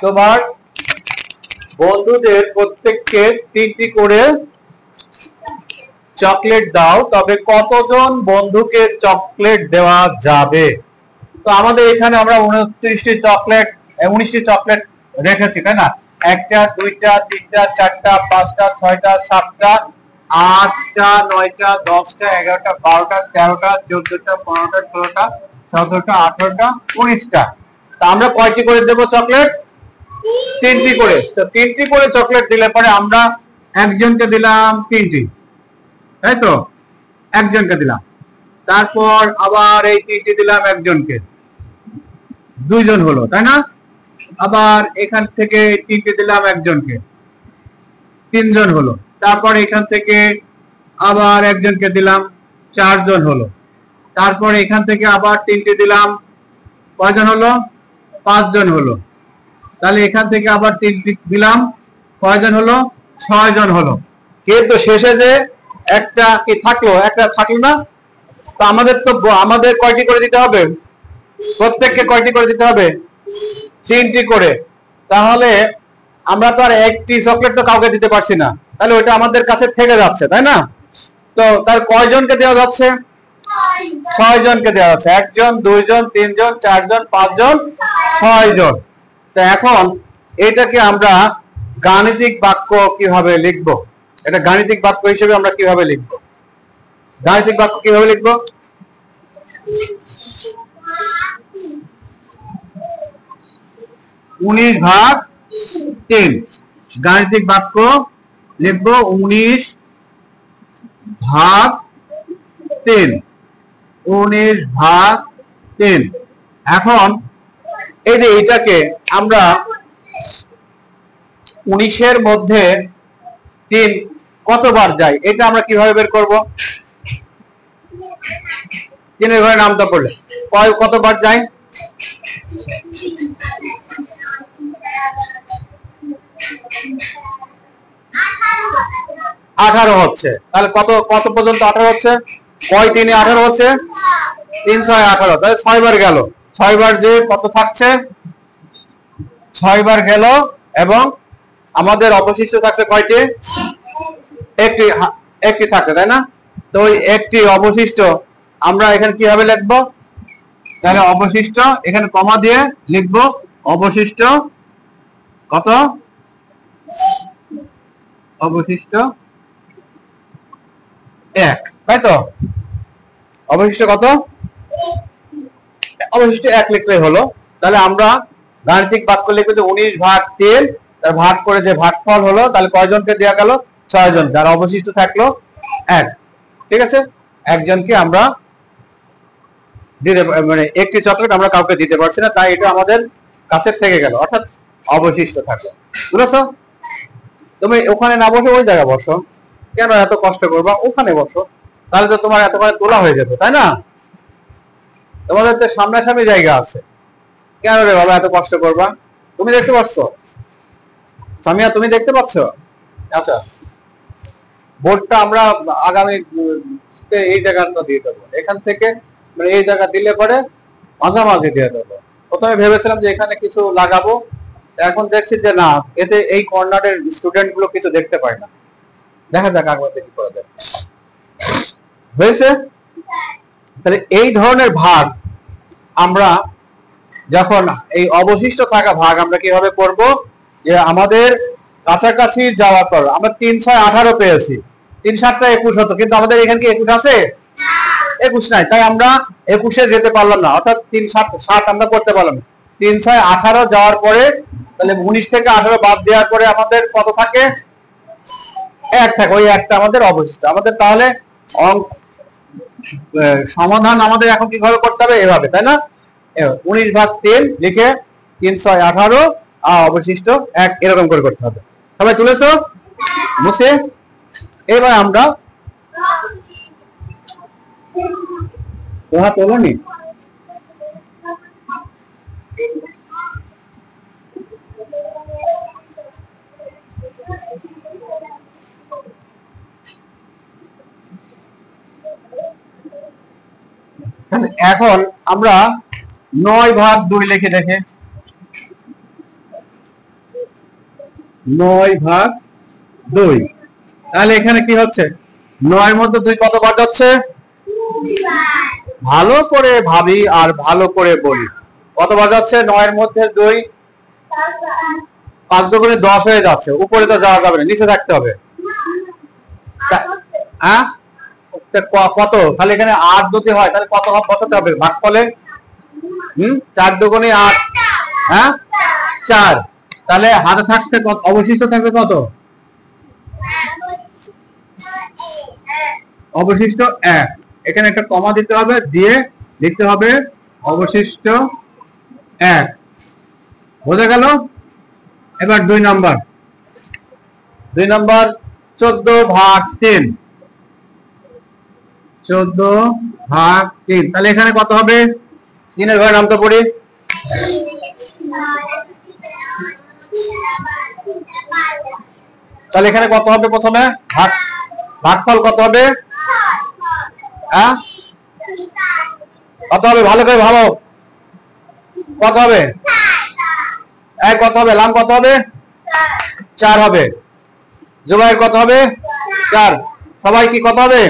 তোমার বন্ধুদের প্রত্যেককে 3টি করে চকলেট দাও, তবে কতজন বন্ধুকে চকলেট দেওয়া যাবে? তো আমাদের এখানে আমরা 19টি চকলেট রেখেছি, তাই না? 1টা 2টা 3টা 4টা 5টা 6টা 7টা 8টা 9টা 10টা 11টা 12টা 13টা 14টা 15টা 16টা 17টা 18টা 19টা। তা আমরা কয়টি করে দেব চকলেট? 3টি করে। তো 3টি করে চকলেট দিলে পরে আমরা একজনকে দিলাম 3টি, তাই তো? একজনকে দিলাম, তারপর আবার এই 3টি দিলাম একজনকে, 2জন হলো, তাই না? আবার এখান থেকে 3টি দিলাম একজনকে, 3জন হলো। তারপর এখান থেকে আবার একজনকে দিলাম, 4জন হলো। তারপর এখান থেকে আবার 3টি দিলাম, কয়জন হলো? 5জন হলো। তাহলে এখান থেকে আবার 3টি দিলাম, কয়জন হলো? 6জন হলো। কিন্তু শেষে যে একটা কি থাকলো? একটা থাকলো না? তো আমাদের কয়টি করে দিতে হবে? প্রত্যেককে কয়টি করে দিতে হবে? 3টি করে। তাহলে আমরা তো আর একটি চকলেট তো কাউকে দিতে পারছি না, তাহলে ওটা আমাদের কাছে থেকে যাচ্ছে, তাই না? তো তার কয়জনকে দেওয়া যাচ্ছে? 6জনকে দেওয়া যাচ্ছে। 1জন 2জন 3জন 4জন 5জন 6জন। তো এখন এটাকে আমরা গাণিতিক বাক্য কিভাবে লিখবো? এটা গাণিতিক বাক্য হিসেবে আমরা কিভাবে লিখবো? গাণিতিক বাক্য কিভাবে লিখবো? 19/3 গাণিতিক বাক্য লিখবো 19/3। 19/3। এখন এই যে এটাকে আমরা 19-এর মধ্যে 3 কতবার যায় এটা আমরা কিভাবে বের করব? 3-এর ঘরে নামটা পড়লে কতবার যায়? 18 হচ্ছে। তাহলে কত পর্যন্ত 18 হচ্ছে? কয় 3-এ 18 হচ্ছে? 3 6 18। তাহলে 6 বার গেল। 6 বার যে কত থাকছে? 6 বার গেল এবং আমাদের অবশিষ্ট থাকছে কয়টি? একটি থাকছে, তাই না? তো ওই একটি অবশিষ্ট আমরা এখানে কিভাবে লিখবো? তাহলে অবশিষ্ট এখানে কমা দিয়ে লিখবো অবশিষ্ট কত? অবশিষ্ট 1, তাই তো? অবশিষ্ট কত? অবশিষ্ট 1 লিখলেই হলো। তাহলে আমরা গাণিতিক বাক্য লিখবো যে 19/3 তার ভাগ করে যে ভাগফল হলো, তাহলে কয়জনকে দেওয়া গেল? 6জন। যার অবশিষ্ট থাকলো 1। ঠিক আছে? একজনকে আমরা দিতে মানে একটি চকলেট আমরা কাউকে দিতে পারছি না, তাই এটা আমাদের কাছে থেকে গেল, অর্থাৎ অবশিষ্ট থাকলো। বুঝেছো? তুমি ওখানে না বসে ওই জায়গায় বসো, কেন এত কষ্ট করবা? ওখানে বসো, তাহলে তো তোমার এতক্ষণে তোলা হয়ে যেত, তাই না? তোমাদের তো সামনাসামনি জায়গা আছে, কেন রে বাবা এত কষ্ট করবা? তুমি দেখতে পাচ্ছ? সামিয়া তুমি দেখতে পাচ্ছ? আচ্ছা, বোর্ডটা আমরা আগামী এই জায়গাটা দিয়ে দেবো, এখান থেকে মানে এই জায়গা দিলে পরে মাঝামাঝি দিয়ে দেবো। প্রথমে ভেবেছিলাম যে এখানে কিছু লাগাবো, এখন দেখছি যে না, এতে এই কর্নারের স্টুডেন্ট গুলো কিছু দেখতে পায় না। দেখা যাক আগামীতে কি করা যায়। হয়েছে? তাহলে এই ধরনের ভাগ আমরা যখন এই অবশিষ্ট থাকা ভাগ আমরা কিভাবে করব? যে আমাদের কাছাকাছি যাওয়ার পর আমরা 3 6 18 পেয়েছি, 3 7 21 হতো, কিন্তু আমাদের এখানে কি 21 আছে? 21 নাই, তাই আমরা 21-এ যেতে পারলাম না, অর্থাৎ 3 7 7 আমরা করতে পারলাম না। 3 6 18 যাওয়ার পরে তাহলে 19 থেকে 18 বাদ দেওয়ার পরে আমাদের কত থাকে? 1 থাকে। ওই একটা আমাদের অবশিষ্ট। আমাদের তাহলে সমাধান আমাদের এখন কিভাবে করতে হবে? এভাবে, তাই না? 19/3 লিখে 3 6 18 আর অবশিষ্ট 1 এরকম করে করতে হবে। সবাই তুলেছো? মুছে এবার আমরা তোমরা তোলনি? এখন আমরা 9/2 লিখে দেখে 9/2। তাহলে এখানে কি হচ্ছে, 9 মধ্যে 2 কতবার যাচ্ছে? ভালো করে ভাবি আর ভালো করে বলি, কতবার যাচ্ছে? 9 মধ্যে 2, 5 দুগুণে 10 হয়ে যাচ্ছে। উপরে তো যাওয়া যাবে না, নিচে থাকতে হবে। হ্যাঁ, কত? তাহলে এখানে 8 যদি হয় তাহলে কত বসাতে হবে ভাগফলে? 4 দুগুণে 8। হ্যাঁ, 4। তাহলে হাতে থাকতে অবশিষ্ট থাকবে কত? অবশিষ্ট 1। এখানে একটা কমা দিতে হবে, দিয়ে লিখতে হবে অবশিষ্ট 1। বোঝা গেল? এবার 2 নাম্বার 14/3। 14/3। তাহলে এখানে কত হবে? 3 এর ঘরে নামতে পড়ি। তাহলে এখানে কত হবে? প্রথমে ভাগফল কত হবে? হ্যাঁ, কত হবে? ভালো করে ভালো, কত হবে? কত হবে? লাম কত হবে? 4 হবে। জুবাইর কত হবে? 4। সবাই কি কত হবে?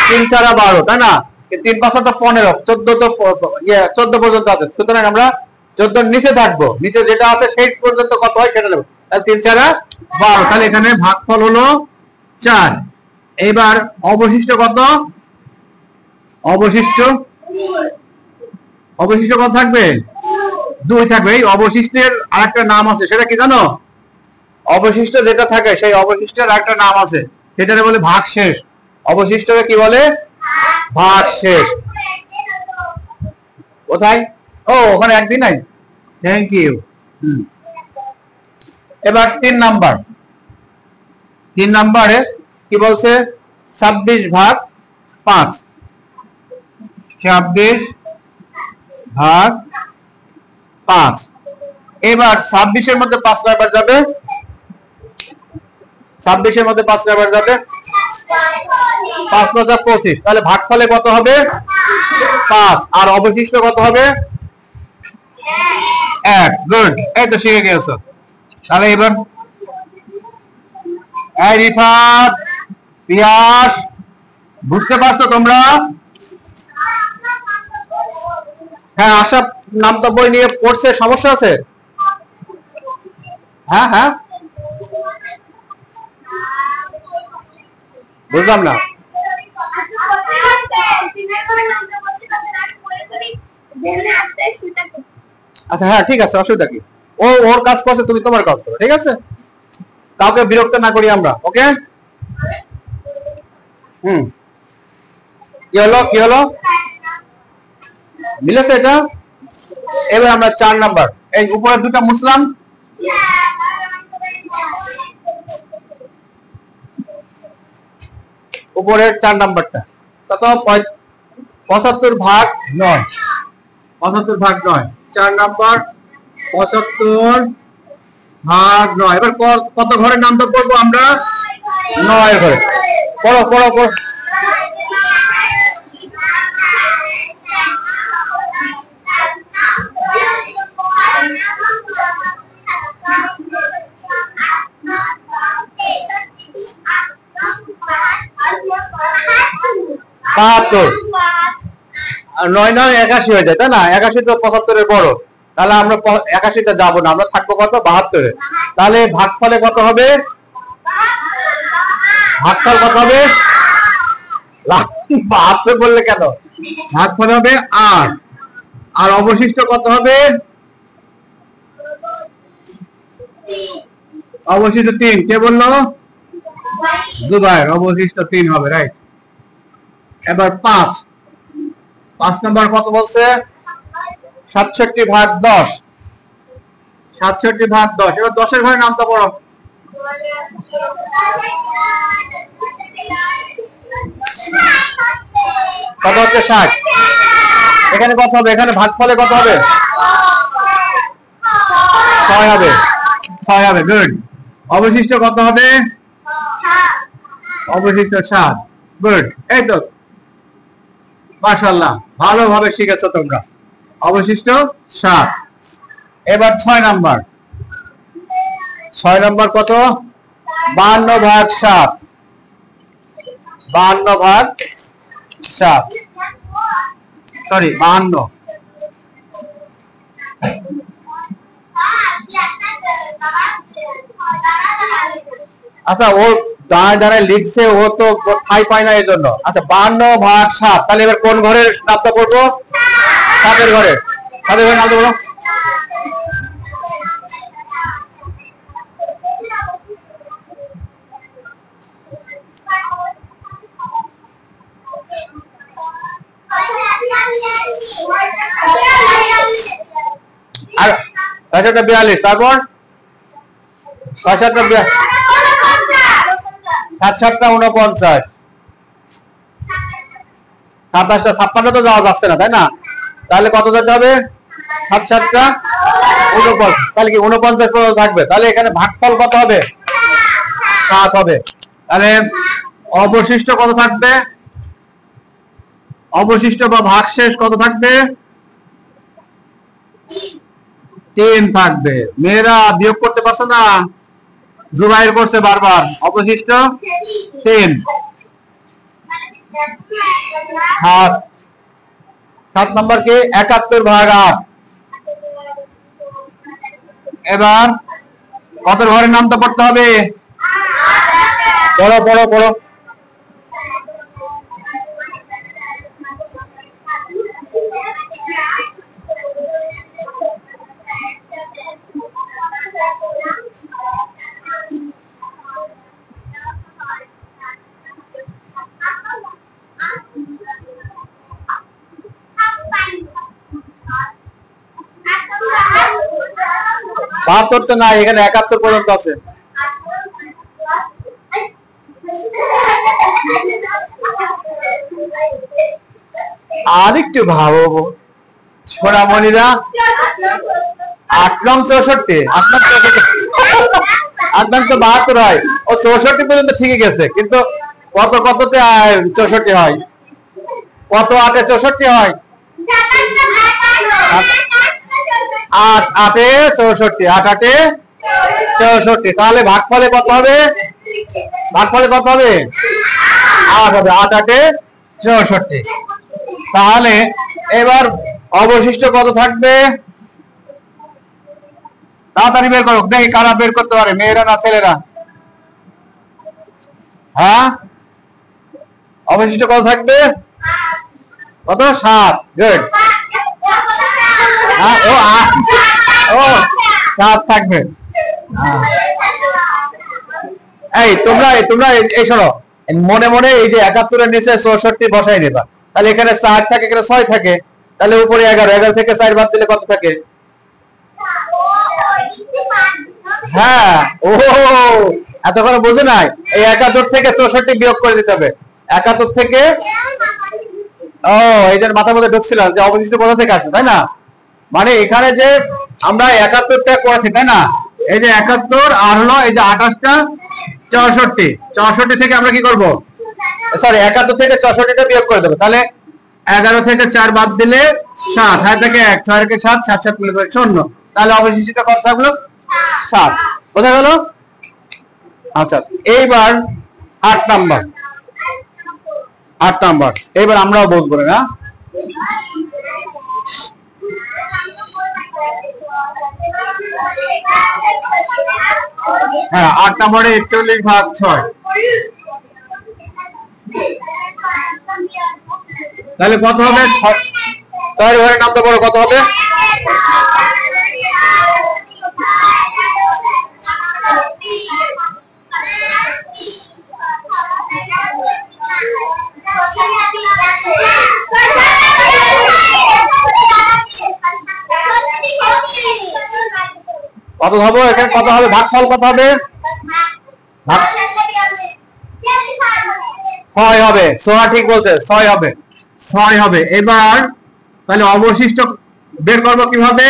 3 4 12, তাই না? 3 5 তো 15, 14 তো 14 পর্যন্ত আছে। সুতরাং আমরা 14 নিচে থাকবো, নিচে যেটা আছে সেই পর্যন্ত কত হয় সেটা নেব। তাহলে 3 4 12। তাহলে এখানে ভাগফল হলো 4। এবার অবশিষ্ট কত? অবশিষ্ট কত থাকবে? 2 থাকবে। এই অবশিষ্টের আরেকটা নাম আছে, সেটা কি জানো? অবশিষ্ট যেটা থাকে সেই অবশিষ্টের আরেকটা নাম আছে, সেটারে বলে ভাগশেষ। অবশিষ্টকে কি বলে? ভাগশেষ। কোথায়? ও, ওখানে একদিন নাই। Thank you. এবার 3 নাম্বারে কি বলছে? 26/5। 26/5। এবার 26-এর মধ্যে 5 নাম্বার যাবে। 26-এর মধ্যে 5 নাম্বার যাবে। 5 × 25। তাহলে ভাগফলে কত হবে? 5। আর অবশিষ্ট কত হবে? 1। গুড, এই তো শিখে গেছো। তাহলে এবার রিফাত, পিয়াস, বুঝতে পারছো তোমরা? হ্যাঁ, আশা নামটা বই নিয়ে পড়ছে, সমস্যা আছে? হ্যাঁ হ্যাঁ, বুঝলাম না। আচ্ছা, হ্যাঁ ঠিক আছে, অসুবিধা কি? ও ওর কাজ করছে, তুমি তোমার কাজ করো, ঠিক আছে? কাউকে বিরক্ত না করি আমরা, ওকে? কি হলো? মিলেছে এটা? এবার আমরা 4 নাম্বার, এই উপরে দুটা মুসলাম। উপরের 4 নাম্বারটা কত? 75/9। 75/9। 4 নাম্বার 75/9। এবার কত ঘরের নামটা পড়বো আমরা? 9 ঘরে। পড়ো পড়ো পড়ো। আর 9 9 81 হয়ে যায়, তাই না? 81 তো 75-এর বড়। তাহলে আমরা 81-তে যাবো না, আমরা থাকবো কত? 72-এ। তাহলে ভাগফলে কত হবে? ভাগফল কত হবে? 72 বললে কেন? ভাগফল হবে 8। আর অবশিষ্ট কত হবে? অবশিষ্ট 3। কে বললো? জুবাইর। অবশিষ্ট 3 হবে, রাইট। এবার 5 নাম্বার কত বলছে? 67/10। 67/10। এবার 10-এর ঘরে নামটা পড়ো। কত হচ্ছে? 60। এখানে কত হবে? এখানে ভাগফলে কত হবে? 6 হবে। 6 হবে, গুড। অবশিষ্ট কত হবে? অবশিষ্ট 7। গুড, এই তো, মাশাআল্লাহ, ভালোভাবে শিখেছো তোমরা। অবশিষ্ট 7। এবার 6 নাম্বার। 6 নম্বর কত? 52/7, 52/7, সরি 52। আচ্ছা, ও দাঁড়ায় দাঁড়ায় লিখছে, ও তো ঠাই পায় না এই জন্য। আচ্ছা 52/7, তাহলে এবার কোন ঘরের নামটা পড়বো? 7-এর ঘরের। 7-এর ঘরের নামটা বলো। আর 42, তারপর 7-7-49, 7-7-49, 27-56 তো যাওয়া যাচ্ছে না, তাই না? তাহলে কত যেতে হবে? 7-7-49, তাহলে কি 49 থাকবে? তাহলে এখানে ভাগফল কত হবে? 7 হবে। তাহলে অবশিষ্ট কত থাকবে? অবশিষ্ট বা ভাগশেষ কত থাকবে? 3 থাকবে। মেয়েরা বিয়োগ করতে পারছো না? জুবাইর করছে বারবার। অবশিষ্ট 3। 7 নম্বর কি? 71/8। এবার কত ঘরের নামটা পড়তে হবে? পড়ো পড়ো পড়ো। বাহাত্তর তো নাই, এখানে 71 পর্যন্ত আছে। আর একটু ভাবো সোনামণিরা। 8 নং 64, 8 নং তো 72 হয়। ও 64 পর্যন্ত ঠিকই গেছে, কিন্তু কত কততে 64 হয়? কত 8-এ 64 হয়? 8-8-এ 64, 8-8-এ 64। তাহলে ভাগফলে কত হবে? ভাগফলে কত হবে? 8 হবে। 8-8-এ 64। তাহলে এবার অবশিষ্ট কত থাকবে? তাড়াতাড়ি বের করো, দেখি কারা বের করতে পারে, মেয়েরা না ছেলেরা? হ্যাঁ, অবশিষ্ট কত থাকবে? কত? 7। গুড। ও 7 থাকবে। এই তোমরা এই শোনো, মনে মনে এই যে 71-এর নিচে 64 বসাই নেবা। তাহলে এখানে 4 থাকে, এখানে 6 থাকে, তাহলে উপরে 11, 11 থেকে 4 বাদ দিলে কত থাকে? হ্যাঁ, ও এতক্ষণ বুঝে নাই। এই 71 থেকে 64 বিয়োগ করে দিতে হবে। 71 থেকে, ও এইটার মাথার মধ্যে ঢুকছিল যে অবশিষ্ট কোথা থেকে আসছে, তাই না? মানে এখানে যে আমরা 71টা করেছি, তাই না? এই যে 71 আর হলো এই যে 28টা 64, 64 থেকে আমরা কি করব? সরি, 71 থেকে 64টা বিয়োগ করে দেবো। তাহলে 11 থেকে 4 বাদ দিলে 7, 7 থেকে 1, 6 থেকে 7, 7 7 মিলে 0। তাহলে অবশিষ্টটা কত থাকলো? 7। বোঝা গেল? আচ্ছা, এইবার 8 নাম্বার। 8 নাম্বার এবার আমরাও বুঝবো না। হ্যাঁ, 8 নম্বরে 41/6। তাহলে কত হবে? 6 ঘরের নামটা বড় কত হবে? কত হবে? এখানে কত হবে? ভাগফল কত হবে? 6 হবে। সোহা ঠিক বলছে, 6 হবে। 6 হবে। এবার তাহলে অবশিষ্ট বের করবো কিভাবে?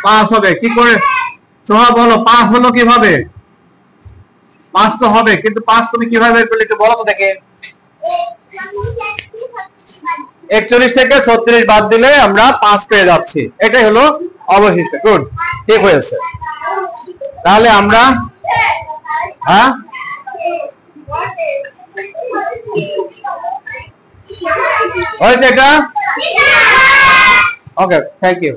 5 হবে। কি করে সোহা বলো, 5 হলো কিভাবে? 5 তো হবে, কিন্তু 5 তুমি কিভাবে বের করলে একটু বলো তো দেখে। 41 থেকে 36 বাদ দিলে আমরা 5 পেয়ে যাচ্ছি। এটাই হলো অবশিষ্ট। গুড, ঠিক হয়েছে। তাহলে আমরা হ্যাঁ হয়েছে এটা ওকে থ্যাংক ইউ